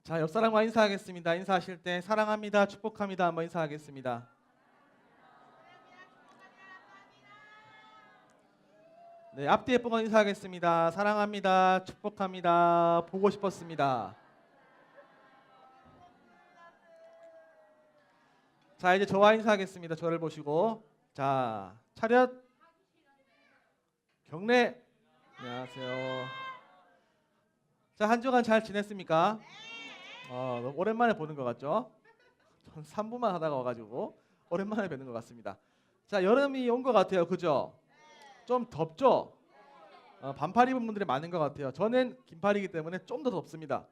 자, 옆 사람과 인사하겠습니다. 인사하실 때 사랑합니다, 축복합니다 한번 인사하겠습니다. 네, 앞뒤에 보고 인사하겠습니다. 사랑합니다, 축복합니다, 보고 싶었습니다. 자, 이제 저와 인사하겠습니다. 저를 보시고. 자, 차렷, 경례. 안녕하세요. 자, 한 주간 잘 지냈습니까? 너무 오랜만에 보는 것 같죠? 전 3분만 하다가 와가지고 오랜만에 뵙는 것 같습니다. 자, 여름이 온 것 같아요. 그죠? 좀 덥죠? 반팔 입은 분들이 많은 것 같아요. 저는 긴팔이기 때문에 좀 더 덥습니다.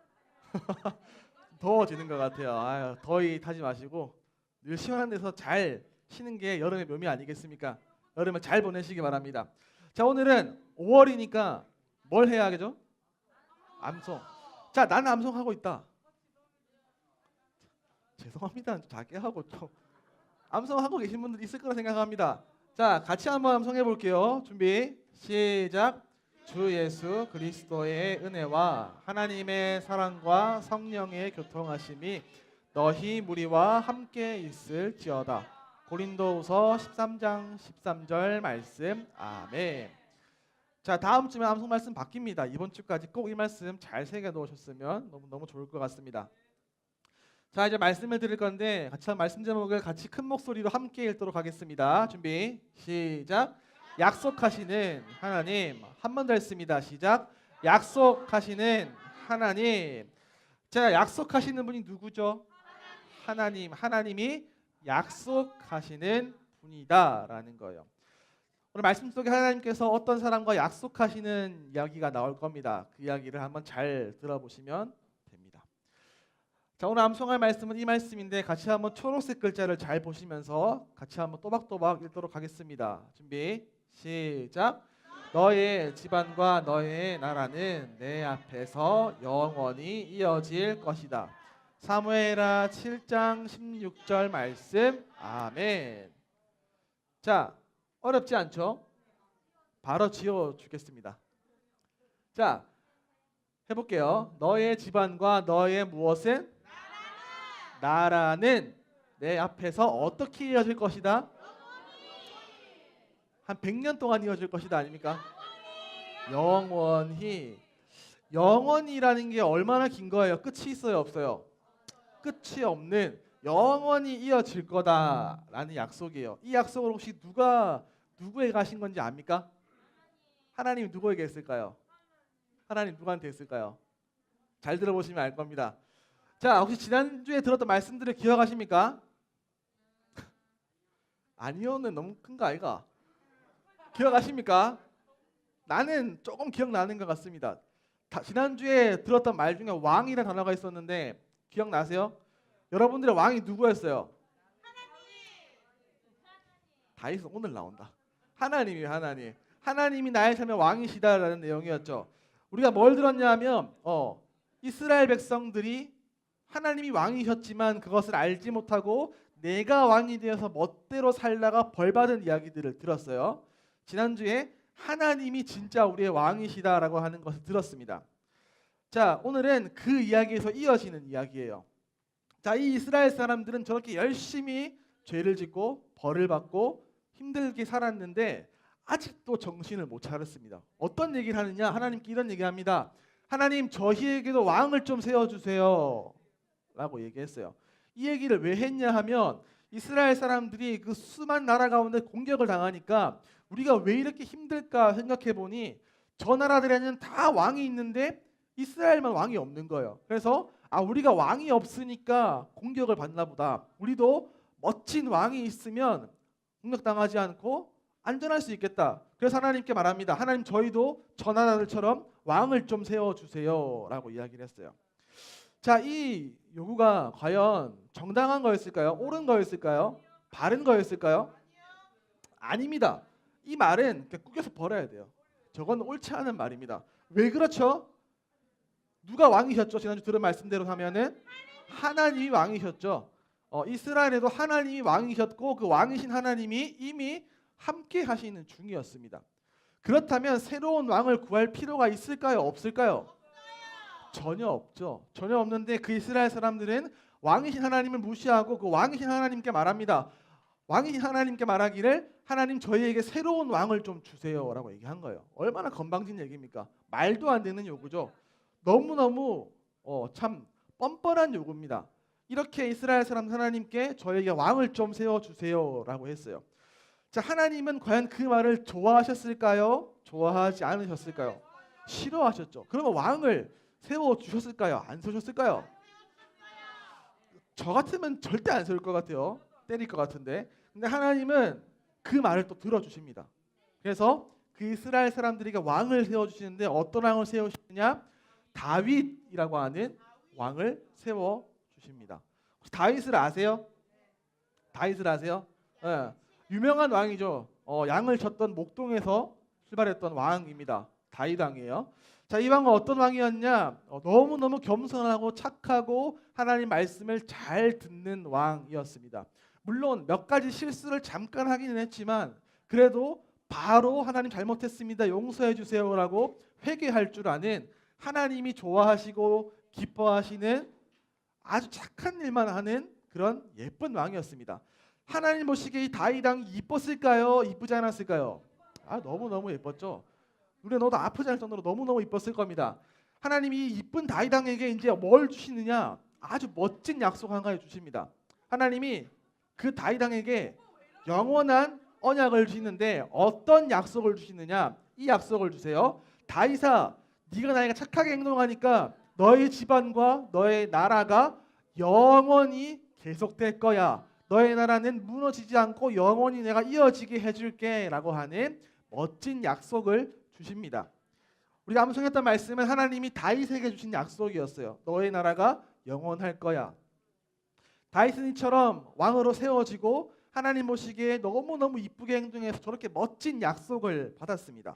더워지는 것 같아요. 아유, 더위 타지 마시고 늘 시원한 데서 잘 쉬는 게 여름의 묘미 아니겠습니까? 여름을 잘 보내시기 바랍니다. 자, 오늘은 5월이니까 뭘 해야 하겠죠? 암송. 자, 나는 암송하고 있다. 죄송합니다. 작게 하고 좀 암송하고 계신 분들 있을 거라 생각합니다. 자, 같이 한번 암송해 볼게요. 준비 시작. 주 예수 그리스도의 은혜와 하나님의 사랑과 성령의 교통하심이 너희 무리와 함께 있을지어다. 고린도후서 13장 13절 말씀. 아멘. 자, 다음 주면 암송 말씀 바뀝니다. 이번 주까지 꼭 이 말씀 잘 새겨 놓으셨으면 너무 좋을 것 같습니다. 자, 이제 말씀을 드릴 건데 같이 한 말씀 제목을 같이 큰 목소리로 함께 읽도록 하겠습니다. 준비 시작. 약속하시는 하나님. 한 번 더 했습니다. 시작. 약속하시는 하나님. 자, 약속하시는 분이 누구죠? 하나님. 하나님이 약속하시는 분이다라는 거예요. 오늘 말씀 속에 하나님께서 어떤 사람과 약속하시는 이야기가 나올 겁니다. 그 이야기를 한번 잘 들어보시면 됩니다. 자, 오늘 암송할 말씀은 이 말씀인데 같이 한번 초록색 글자를 잘 보시면서 같이 한번 또박또박 읽도록 하겠습니다. 준비 시작. 너의 집안과 너의 나라는 내 앞에서 영원히 이어질 것이다. 사무엘하 7장 16절 말씀. 아멘. 자, 어렵지 않죠? 바로 지어주겠습니다. 자, 해볼게요. 너의 집안과 너의 무엇은? 나라는 내 앞에서 어떻게 이어질 것이다? 한 100년 동안 이어질 것이다 아닙니까? 영원히. 영원이라는 게 얼마나 긴 거예요? 끝이 있어요, 없어요? 끝이 없는 영원히 이어질 거다라는 약속이에요. 이 약속을 혹시 누구에게 하신 건지 압니까? 하나님 누구에게 했을까요? 하나님 누구한테 했을까요? 잘 들어보시면 알 겁니다. 자, 혹시 지난주에 들었던 말씀들을 기억하십니까? 아니요는 너무 큰 거 아이가? 기억하십니까? 나는 조금 기억나는 것 같습니다. 지난주에 들었던 말 중에 왕이라는 단어가 있었는데 기억나세요? 여러분들의 왕이 누구였어요? 다 있어. 오늘 나온다. 하나님이에요. 하나님. 하나님이 나의 삶의 왕이시다라는 내용이었죠. 우리가 뭘 들었냐 하면 이스라엘 백성들이 하나님이 왕이셨지만 그것을 알지 못하고 내가 왕이 되어서 멋대로 살다가 벌받은 이야기들을 들었어요. 지난주에 하나님이 진짜 우리의 왕이시다라고 하는 것을 들었습니다. 자, 오늘은 그 이야기에서 이어지는 이야기예요. 자, 이 이스라엘 사람들은 저렇게 열심히 죄를 짓고 벌을 받고 힘들게 살았는데 아직도 정신을 못 차렸습니다. 어떤 얘기를 하느냐? 하나님께 이런 얘기합니다. 하나님, 저희에게도 왕을 좀 세워주세요 라고 얘기했어요. 이 얘기를 왜 했냐 하면 이스라엘 사람들이 그 수많은 나라 가운데 공격을 당하니까 우리가 왜 이렇게 힘들까 생각해 보니 저 나라들에는 다 왕이 있는데 이스라엘만 왕이 없는 거예요. 그래서 우리가 왕이 없으니까 공격을 받나 보다. 우리도 멋진 왕이 있으면 공격당하지 않고 안전할 수 있겠다. 그래서 하나님께 말합니다. 하나님, 저희도 저 나라들처럼 왕을 좀 세워주세요 라고 이야기를 했어요. 자, 이 요구가 과연 정당한 거였을까요? 옳은 거였을까요? 바른 거였을까요? 아닙니다. 이 말은 그냥 꾸겨서 버려야 돼요. 저건 옳지 않은 말입니다. 왜 그렇죠? 누가 왕이셨죠? 지난주 들은 말씀대로 하면은 하나님이 왕이셨죠. 이스라엘에도 하나님이 왕이셨고 그 왕이신 하나님이 이미 함께 하시는 중이었습니다. 그렇다면 새로운 왕을 구할 필요가 있을까요? 없을까요? 전혀 없죠. 전혀 없는데 그 이스라엘 사람들은 왕이신 하나님을 무시하고 그 왕이신 하나님께 말합니다. 왕이신 하나님께 말하기를 하나님 저희에게 새로운 왕을 좀 주세요라고 얘기한 거예요. 얼마나 건방진 얘기입니까? 말도 안 되는 요구죠. 너무너무 참 뻔뻔한 요구입니다. 이렇게 이스라엘 사람 하나님께 저에게 왕을 좀 세워주세요라고 했어요. 자, 하나님은 과연 그 말을 좋아하셨을까요? 좋아하지 않으셨을까요? 싫어하셨죠. 그러면 왕을 세워주셨을까요? 안 세우셨을까요? 저 같으면 절대 안 세울 것 같아요. 때릴 것 같은데. 근데 하나님은 그 말을 또 들어주십니다. 그래서 그 이스라엘 사람들에게 왕을 세워주시는데 어떤 왕을 세우시느냐? 다윗이라고 하는 왕을 세워주십니다. 혹시 다윗을 아세요? 다윗을 아세요? 네. 유명한 왕이죠. 양을 쳤던 목동에서 출발했던 왕입니다. 다윗 왕이에요. 자, 이 왕은 어떤 왕이었냐? 너무너무 겸손하고 착하고 하나님 말씀을 잘 듣는 왕이었습니다. 물론 몇 가지 실수를 잠깐 하기는 했지만 그래도 바로 하나님 잘못했습니다. 용서해 주세요라고 회개할 줄 아는 하나님이 좋아하시고 기뻐하시는 아주 착한 일만 하는 그런 예쁜 왕이었습니다. 하나님 보시기에 이 다윗 왕이 이뻤을까요? 이쁘지 않았을까요? 너무너무 예뻤죠. 눈에 넣어도 아프지 않을 정도로 너무너무 이뻤을 겁니다. 하나님이 이쁜 다윗 왕에게 이제 뭘 주시느냐? 아주 멋진 약속 한 가지 주십니다. 하나님이 그 다윗 왕에게 영원한 언약을 주시는데 어떤 약속을 주시느냐? 이 약속을 주세요. 다윗아, 네가 나에게 착하게 행동하니까 너의 집안과 너의 나라가 영원히 계속될 거야. 너의 나라는 무너지지 않고 영원히 내가 이어지게 해줄게 라고 하는 멋진 약속을 주십니다. 우리가 암송했던 말씀은 하나님이 다윗에게 주신 약속이었어요. 너의 나라가 영원할 거야. 다윗은 이처럼 왕으로 세워지고 하나님 보시기에 너무너무 이쁘게 행동해서 저렇게 멋진 약속을 받았습니다.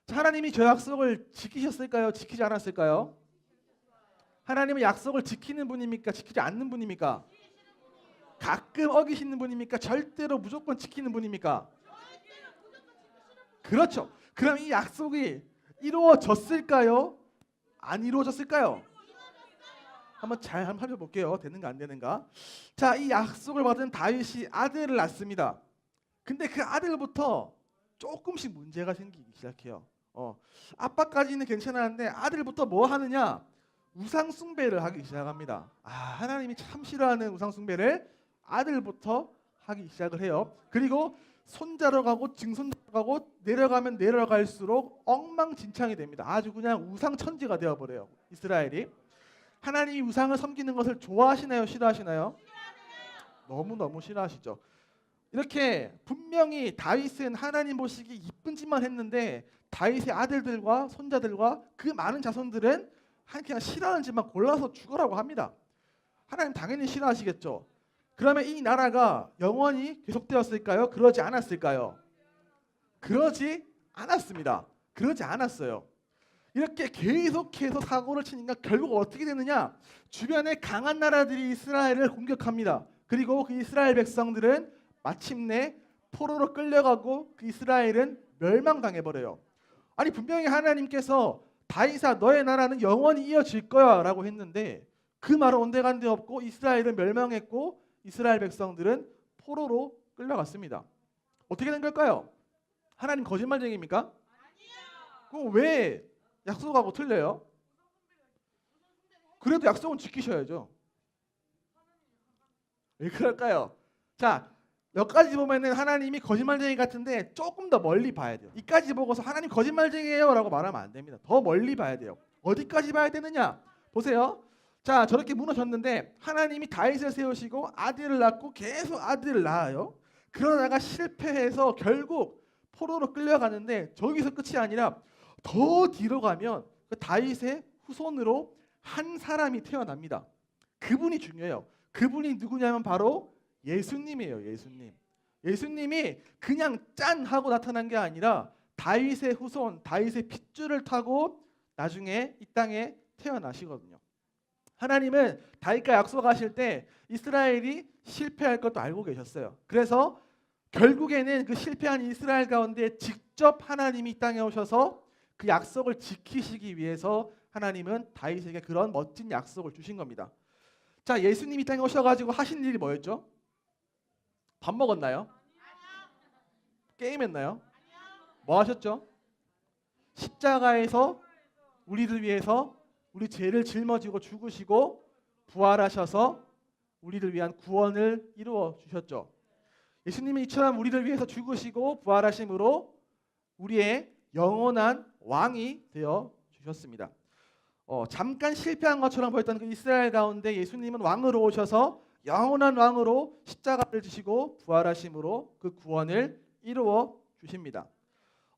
자, 하나님이 저 약속을 지키셨을까요? 지키지 않았을까요? 하나님은 약속을 지키는 분입니까? 지키지 않는 분입니까? 가끔 어기시는 분입니까? 절대로 무조건 지키는 분입니까? 그렇죠. 그럼 이 약속이 이루어졌을까요? 안 이루어졌을까요? 한번 잘 살펴볼게요. 되는가 안 되는가. 자, 이 약속을 받은 다윗이 아들을 낳습니다. 근데 그 아들부터 조금씩 문제가 생기기 시작해요. 아빠까지는 괜찮았는데 아들부터 뭐 하느냐? 우상 숭배를 하기 시작합니다. 하나님이 참 싫어하는 우상 숭배를 아들부터 하기 시작을 해요. 그리고 손자로 가고 증손자로 가고 내려가면 내려갈수록 엉망진창이 됩니다. 아주 그냥 우상 천지가 되어버려요. 이스라엘이. 하나님이 우상을 섬기는 것을 좋아하시나요? 싫어하시나요? 너무너무 싫어하시죠. 이렇게 분명히 다윗은 하나님 보시기 이쁜 짓만 했는데 다윗의 아들들과 손자들과 그 많은 자손들은 그냥 싫어하는 짓만 골라서 죽으라고 합니다. 하나님 당연히 싫어하시겠죠. 그러면 이 나라가 영원히 계속되었을까요? 그러지 않았을까요? 그러지 않았습니다. 그러지 않았어요. 이렇게 계속해서 사고를 치니까 결국 어떻게 되느냐? 주변에 강한 나라들이 이스라엘을 공격합니다. 그리고 그 이스라엘 백성들은 마침내 포로로 끌려가고 그 이스라엘은 멸망당해버려요. 아니 분명히 하나님께서 다윗아 너의 나라는 영원히 이어질 거야 라고 했는데 그 말은 온데간데 없고 이스라엘은 멸망했고 이스라엘 백성들은 포로로 끌려갔습니다. 어떻게 된 걸까요? 하나님 거짓말쟁이입니까? 그럼 왜 약속하고 틀려요? 그래도 약속은 지키셔야죠. 왜 그럴까요? 자, 몇 가지 보면은 하나님이 거짓말쟁이 같은데 조금 더 멀리 봐야 돼요. 이까지 보고서 하나님 거짓말쟁이에요 라고 말하면 안 됩니다. 더 멀리 봐야 돼요. 어디까지 봐야 되느냐? 보세요. 자, 저렇게 무너졌는데 하나님이 다윗을 세우시고 아들을 낳고 계속 아들을 낳아요. 그러다가 실패해서 결국 포로로 끌려가는데 저기서 끝이 아니라 더 뒤로 가면 그 다윗의 후손으로 한 사람이 태어납니다. 그분이 중요해요. 그분이 누구냐면 바로 예수님이에요. 예수님. 예수님이 그냥 짠 하고 나타난 게 아니라 다윗의 후손, 다윗의 핏줄을 타고 나중에 이 땅에 태어나시거든요. 하나님은 다윗과 약속하실 때 이스라엘이 실패할 것도 알고 계셨어요. 그래서 결국에는 그 실패한 이스라엘 가운데 직접 하나님이 이 땅에 오셔서 그 약속을 지키시기 위해서 하나님은 다윗에게 그런 멋진 약속을 주신 겁니다. 자, 예수님이 이 땅에 오셔가지고 하신 일이 뭐였죠? 밥 먹었나요? 게임했나요? 뭐 하셨죠? 십자가에서 우리를 위해서 우리 죄를 짊어지고 죽으시고 부활하셔서 우리를 위한 구원을 이루어 주셨죠. 예수님이 이처럼 우리를 위해서 죽으시고 부활하심으로 우리의 영원한 왕이 되어 주셨습니다. 잠깐 실패한 것처럼 보였던 그 이스라엘 가운데 예수님은 왕으로 오셔서 영원한 왕으로 십자가를 지시고 부활하심으로 그 구원을 이루어 주십니다.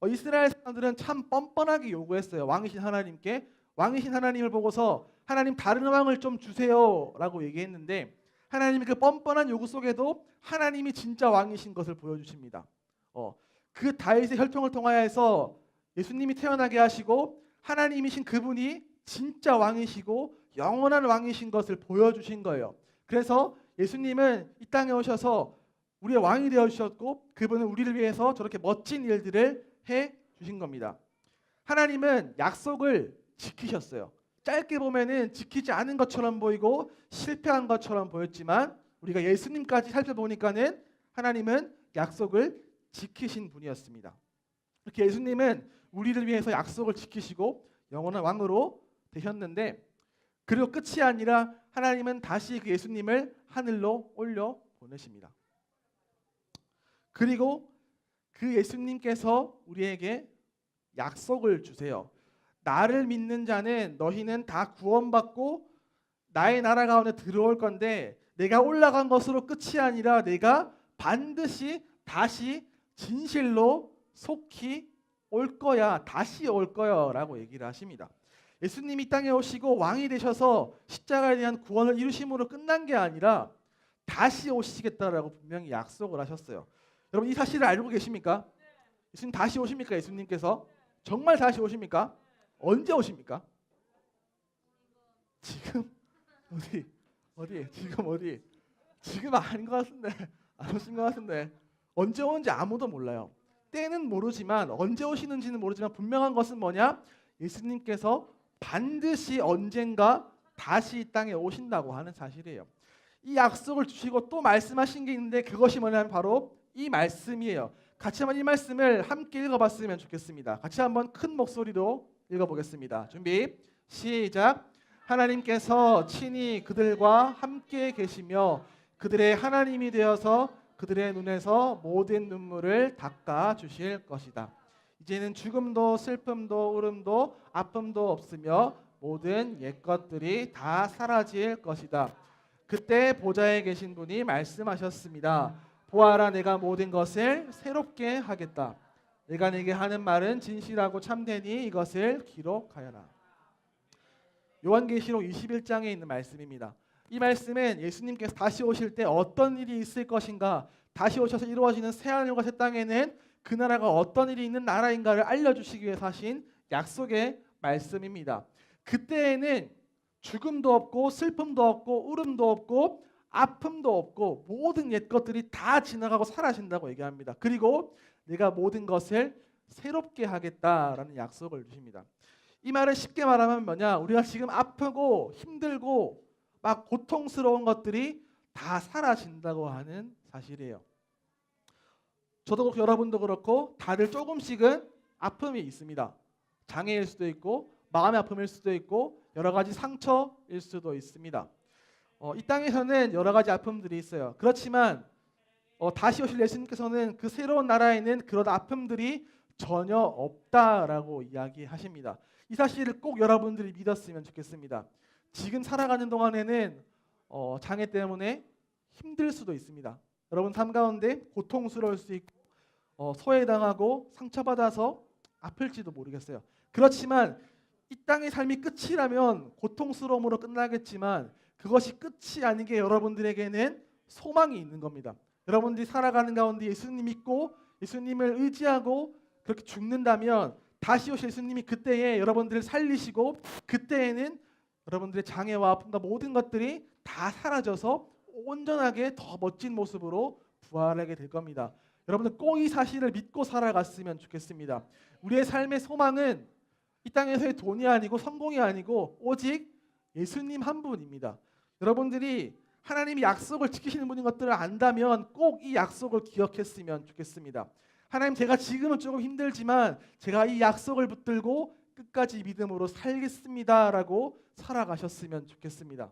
이스라엘 사람들은 참 뻔뻔하게 요구했어요. 왕이신 하나님께. 왕이신 하나님을 보고서 하나님 다른 왕을 좀 주세요 라고 얘기했는데 하나님이 그 뻔뻔한 요구 속에도 하나님이 진짜 왕이신 것을 보여주십니다. 그 다윗의 혈통을 통하여서 예수님이 태어나게 하시고 하나님이신 그분이 진짜 왕이시고 영원한 왕이신 것을 보여주신 거예요. 그래서 예수님은 이 땅에 오셔서 우리의 왕이 되어주셨고 그분은 우리를 위해서 저렇게 멋진 일들을 해 주신 겁니다. 하나님은 약속을 지키셨어요. 짧게 보면은 지키지 않은 것처럼 보이고 실패한 것처럼 보였지만 우리가 예수님까지 살펴보니까는 하나님은 약속을 지키신 분이었습니다. 이렇게 예수님은 우리를 위해서 약속을 지키시고 영원한 왕으로 되셨는데 그리고 끝이 아니라 하나님은 다시 그 예수님을 하늘로 올려 보내십니다. 그리고 그 예수님께서 우리에게 약속을 주세요. 나를 믿는 자는 너희는 다 구원받고 나의 나라 가운데 들어올 건데 내가 올라간 것으로 끝이 아니라 내가 반드시 다시 진실로 속히 올 거야. 다시 올 거야 라고 얘기를 하십니다. 예수님이 이 땅에 오시고 왕이 되셔서 십자가에 대한 구원을 이루심으로 끝난 게 아니라 다시 오시겠다라고 분명히 약속을 하셨어요. 여러분 이 사실을 알고 계십니까? 예수님 다시 오십니까? 예수님께서 정말 다시 오십니까? 언제 오십니까? 지금 어디 지금 어디 지금 아닌 것 같은데 안 오신 것 같은데 언제 오는지 아무도 몰라요. 때는 모르지만 언제 오시는지는 모르지만 분명한 것은 뭐냐? 예수님께서 반드시 언젠가 다시 이 땅에 오신다고 하는 사실이에요. 이 약속을 주시고 또 말씀하신 게 있는데 그것이 뭐냐면 바로 이 말씀이에요. 같이 한번 이 말씀을 함께 읽어봤으면 좋겠습니다. 같이 한번 큰 목소리로 읽어보겠습니다. 준비 시작. 하나님께서 친히 그들과 함께 계시며 그들의 하나님이 되어서 그들의 눈에서 모든 눈물을 닦아 주실 것이다. 이제는 죽음도 슬픔도 울음도 아픔도 없으며 모든 옛것들이 다 사라질 것이다. 그때 보좌에 계신 분이 말씀하셨습니다. 보아라 내가 모든 것을 새롭게 하겠다. 내가 네게 하는 말은 진실하고 참되니 이것을 기록하여라. 요한계시록 21장에 있는 말씀입니다. 이 말씀은 예수님께서 다시 오실 때 어떤 일이 있을 것인가, 다시 오셔서 이루어지는 새하늘과 새 땅에는 그 나라가 어떤 일이 있는 나라인가를 알려주시기 위해서 하신 약속의 말씀입니다. 그때에는 죽음도 없고 슬픔도 없고 울음도 없고 아픔도 없고 모든 옛것들이 다 지나가고 사라진다고 얘기합니다. 그리고 내가 모든 것을 새롭게 하겠다라는 약속을 주십니다. 이 말은 쉽게 말하면 뭐냐? 우리가 지금 아프고 힘들고 막 고통스러운 것들이 다 사라진다고 하는 사실이에요. 저도 그렇고 여러분도 그렇고 다들 조금씩은 아픔이 있습니다. 장애일 수도 있고 마음의 아픔일 수도 있고 여러 가지 상처일 수도 있습니다. 이 땅에서는 여러 가지 아픔들이 있어요. 그렇지만 다시 오실 예수님께서는 그 새로운 나라에는 그런 아픔들이 전혀 없다라고 이야기하십니다. 이 사실을 꼭 여러분들이 믿었으면 좋겠습니다. 지금 살아가는 동안에는 장애 때문에 힘들 수도 있습니다. 여러분 삶 가운데 고통스러울 수 있고 소외당하고 상처받아서 아플지도 모르겠어요. 그렇지만 이 땅의 삶이 끝이라면 고통스러움으로 끝나겠지만 그것이 끝이 아닌 게 여러분들에게는 소망이 있는 겁니다. 여러분들이 살아가는 가운데 예수님 믿고 예수님을 의지하고 그렇게 죽는다면 다시 오실 예수님이 그때에 여러분들을 살리시고 그때에는 여러분들의 장애와 아픔과 모든 것들이 다 사라져서 온전하게 더 멋진 모습으로 부활하게 될 겁니다. 여러분들 꼭 이 사실을 믿고 살아갔으면 좋겠습니다. 우리의 삶의 소망은 이 땅에서의 돈이 아니고 성공이 아니고 오직 예수님 한 분입니다. 여러분들이 하나님이 약속을 지키시는 분인 것들을 안다면 꼭 이 약속을 기억했으면 좋겠습니다. 하나님, 제가 지금은 조금 힘들지만 제가 이 약속을 붙들고 끝까지 믿음으로 살겠습니다라고 살아가셨으면 좋겠습니다.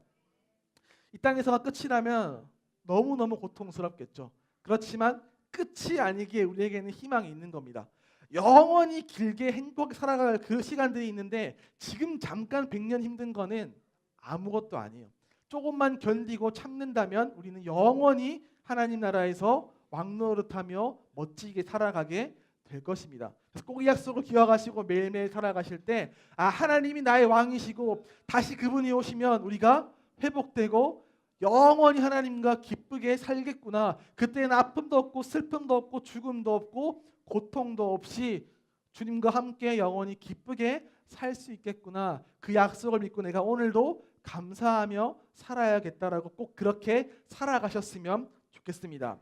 이 땅에서가 끝이라면 너무너무 고통스럽겠죠. 그렇지만 끝이 아니기에 우리에게는 희망이 있는 겁니다. 영원히 길게 행복하게 살아갈 그 시간들이 있는데 지금 잠깐 100년 힘든 거는 아무것도 아니에요. 조금만 견디고 참는다면 우리는 영원히 하나님 나라에서 왕노릇하며 멋지게 살아가게 될 것입니다. 그래서 꼭 이 약속을 기억하시고 매일매일 살아가실 때 하나님이 나의 왕이시고 다시 그분이 오시면 우리가 회복되고 영원히 하나님과 기쁘게 살겠구나. 그때는 아픔도 없고 슬픔도 없고 죽음도 없고 고통도 없이 주님과 함께 영원히 기쁘게 살 수 있겠구나. 그 약속을 믿고 내가 오늘도 감사하며 살아야겠다라고 꼭 그렇게 살아가셨으면 좋겠습니다.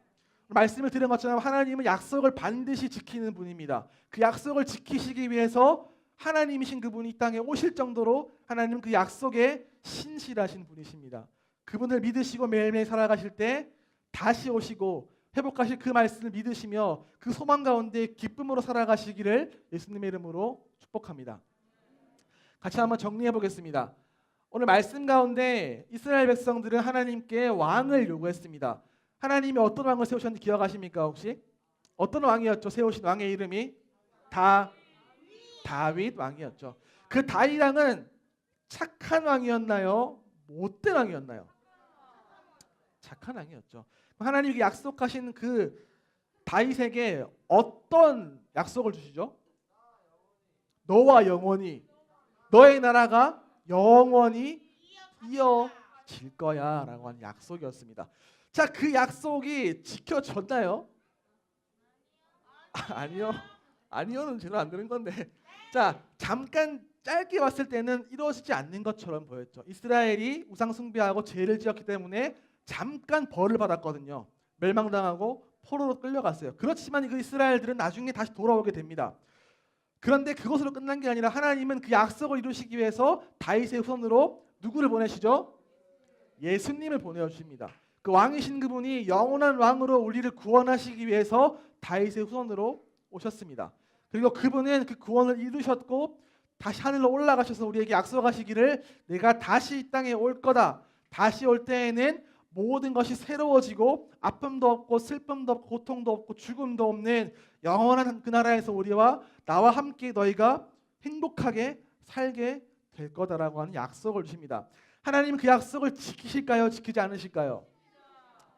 말씀을 드린 것처럼 하나님은 약속을 반드시 지키는 분입니다. 그 약속을 지키시기 위해서 하나님이신 그분이 이 땅에 오실 정도로 하나님은 그 약속에 신실하신 분이십니다. 그분을 믿으시고 매일매일 살아가실 때 다시 오시고 회복하실 그 말씀을 믿으시며 그 소망 가운데 기쁨으로 살아가시기를 예수님의 이름으로 축복합니다. 같이 한번 정리해 보겠습니다. 오늘 말씀 가운데 이스라엘 백성들은 하나님께 왕을 요구했습니다. 하나님이 어떤 왕을 세우셨는지 기억하십니까 혹시? 어떤 왕이었죠? 세우신 왕의 이름이 다윗 왕이었죠. 그 다윗 왕은 착한 왕이었나요? 못된 왕이었나요? 착한 왕이었죠. 하나님이 약속하신 그 다윗에게 어떤 약속을 주시죠? 너와 영원히 너의 나라가 영원히 이어질 거야 라고 하는 약속이었습니다. 자, 그 약속이 지켜졌나요? 아니요는 제대로 안 되는 건데, 자, 잠깐 짧게 봤을 때는 이루어지지 않는 것처럼 보였죠. 이스라엘이 우상 숭배하고 죄를 지었기 때문에 잠깐 벌을 받았거든요. 멸망당하고 포로로 끌려갔어요. 그렇지만 그 이스라엘들은 나중에 다시 돌아오게 됩니다. 그런데 그것으로 끝난 게 아니라 하나님은 그 약속을 이루시기 위해서 다윗의 후손으로 누구를 보내시죠? 예수님을 보내주십니다. 그 왕이신 그분이 영원한 왕으로 우리를 구원하시기 위해서 다윗의 후손으로 오셨습니다. 그리고 그분은 그 구원을 이루셨고 다시 하늘로 올라가셔서 우리에게 약속하시기를 내가 다시 이 땅에 올 거다. 다시 올 때에는 모든 것이 새로워지고 아픔도 없고 슬픔도 없고 고통도 없고 죽음도 없는 영원한 그 나라에서 우리와 나와 함께 너희가 행복하게 살게 될 거다라고 하는 약속을 주십니다. 하나님은 그 약속을 지키실까요? 지키지 않으실까요?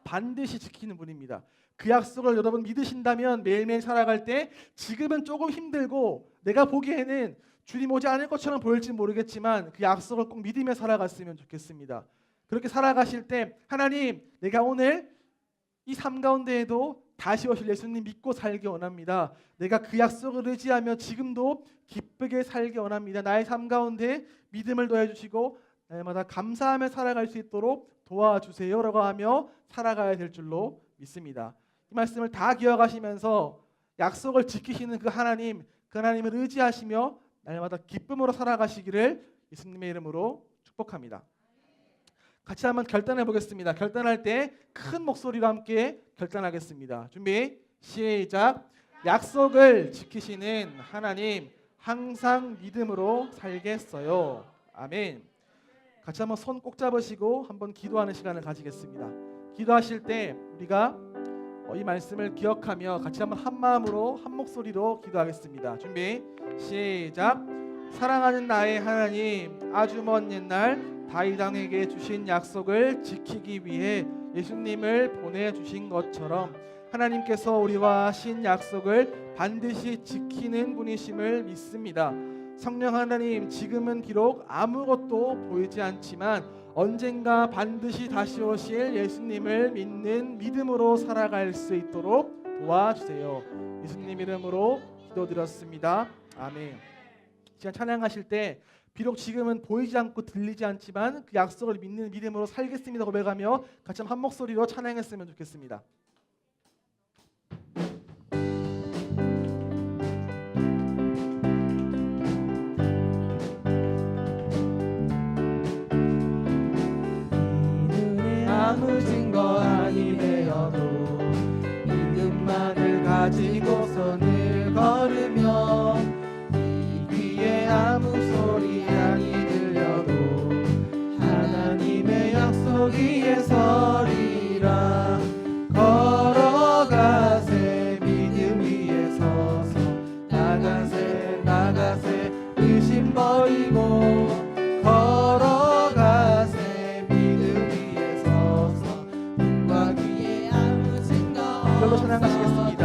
반드시 지키는 분입니다. 그 약속을 여러분 믿으신다면 매일매일 살아갈 때 지금은 조금 힘들고 내가 보기에는 주님 오지 않을 것처럼 보일지 모르겠지만 그 약속을 꼭 믿으며 살아갔으면 좋겠습니다. 그렇게 살아가실 때 하나님, 내가 오늘 이 삶 가운데에도 다시 오실 예수님 믿고 살기 원합니다. 내가 그 약속을 의지하며 지금도 기쁘게 살기 원합니다. 나의 삶 가운데 믿음을 더해주시고 날마다 감사하며 살아갈 수 있도록 도와주세요라고 하며 살아가야 될 줄로 믿습니다. 이 말씀을 다 기억하시면서 약속을 지키시는 그 하나님을 의지하시며 날마다 기쁨으로 살아가시기를 예수님의 이름으로 축복합니다. 같이 한번 결단해 보겠습니다. 결단할 때 큰 목소리로 함께 결단하겠습니다. 준비 시작. 약속을 지키시는 하나님, 항상 믿음으로 살겠어요. 아멘. 같이 한번 손 꼭 잡으시고 한번 기도하는 시간을 가지겠습니다. 기도하실 때 우리가 이 말씀을 기억하며 같이 한번 한 마음으로 한 목소리로 기도하겠습니다. 준비 시작. 사랑하는 나의 하나님, 아주 먼 옛날 다윗 왕에게 주신 약속을 지키기 위해 예수님을 보내주신 것처럼 하나님께서 우리와 하신 약속을 반드시 지키는 분이심을 믿습니다. 성령 하나님, 지금은 비록 아무것도 보이지 않지만 언젠가 반드시 다시 오실 예수님을 믿는 믿음으로 살아갈 수 있도록 도와주세요. 예수님 이름으로 기도드렸습니다. 아멘. 시간 찬양하실 때 비록 지금은 보이지 않고 들리지 않지만 그 약속을 믿는 믿음으로 살겠습니다 고백하며 같이 한 목소리로 찬양했으면 좋겠습니다. 아무 증거 아니 되어도 믿음만을 가지고서 늘 걸으며 이 귀에 아무 소리 아니 들려도 하나님의 약속 위에 서리라. 걸어가세 믿음 위에 서서 나가세 나가세 의심 버리고 걸어가세 믿음 위에 서서 눈과 귀에 아무 증거 이걸로 찬양하시겠습니다.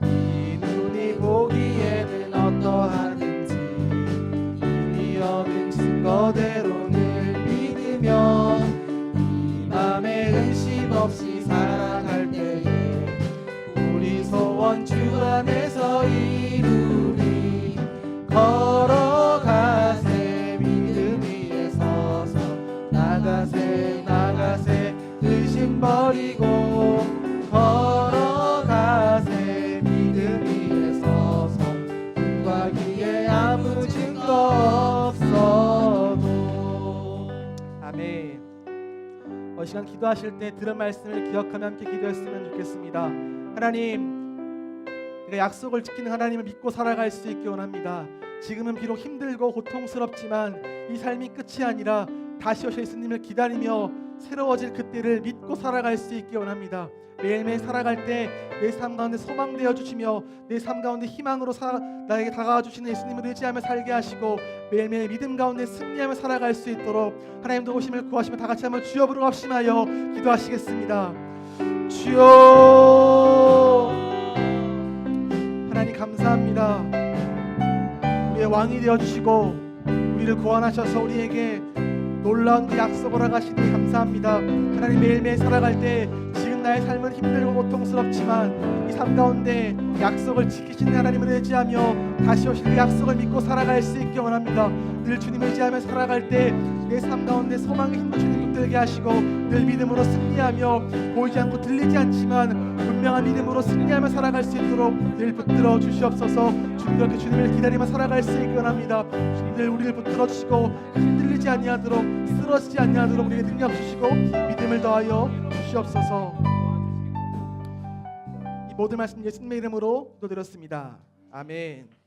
이 눈이 보기에는 어떠하든지 이미 얻은 증거대로는 믿으며 이 맘에 의심 없이 살아갈 때에 우리 소원 주 안에서 이루리. 걸어가세 믿음 위에 서서 나가세 나가세 의심 버리고 걸어가세 믿음 위에 서서 눈과 귀에 아무 증거 없어도. 아멘. 이 시간 기도하실 때 들은 말씀을 기억하며 함께 기도했으면 좋겠습니다. 하나님, 내가 약속을 지키는 하나님을 믿고 살아갈 수 있기 원합니다. 지금은 비록 힘들고 고통스럽지만 이 삶이 끝이 아니라 다시 오실 예수님을 기다리며 새로워질 그때를 믿고 살아갈 수 있기 원합니다. 매일매일 살아갈 때 내 삶 가운데 소망되어 주시며 내 삶 가운데 희망으로 나에게 다가와 주시는 예수님을 의지하며 살게 하시고 매일매일 믿음 가운데 승리하며 살아갈 수 있도록 하나님 도우심을 구하시며 다 같이 한번 주여 부르고 합심하여 기도하시겠습니다. 주여, 하나님 감사합니다. 우리의 왕이 되어주시고 우리를 구원하셔서 우리에게 놀라운 그 약속을 하시니 감사합니다. 하나님, 매일매일 살아갈 때 지금 나의 삶은 힘들고 고통스럽지만 이 삶 가운데 약속을 지키시는 하나님을 의지하며 다시 오실 그 약속을 믿고 살아갈 수 있기 원합니다. 늘 주님 의지하며 살아갈 때 내 삶 가운데 소망의 힘도 주님 붙들게 하시고 늘 믿음으로 승리하며 보이지 않고 들리지 않지만 분명한 믿음으로 승리하며 살아갈 수 있도록 늘 붙들어 주시옵소서. 주님, 그렇게 주님을 기다리며 살아갈 수 있기 원합니다. 주님, 늘 우리를 붙들어 주시고 흔들리지 아니하도록 쓰러지지 아니하도록 우리에게 능력 주시고 믿음을 더하여 주시옵소서. 이 모든 말씀 예수님의 이름으로 기도드렸습니다. 아멘.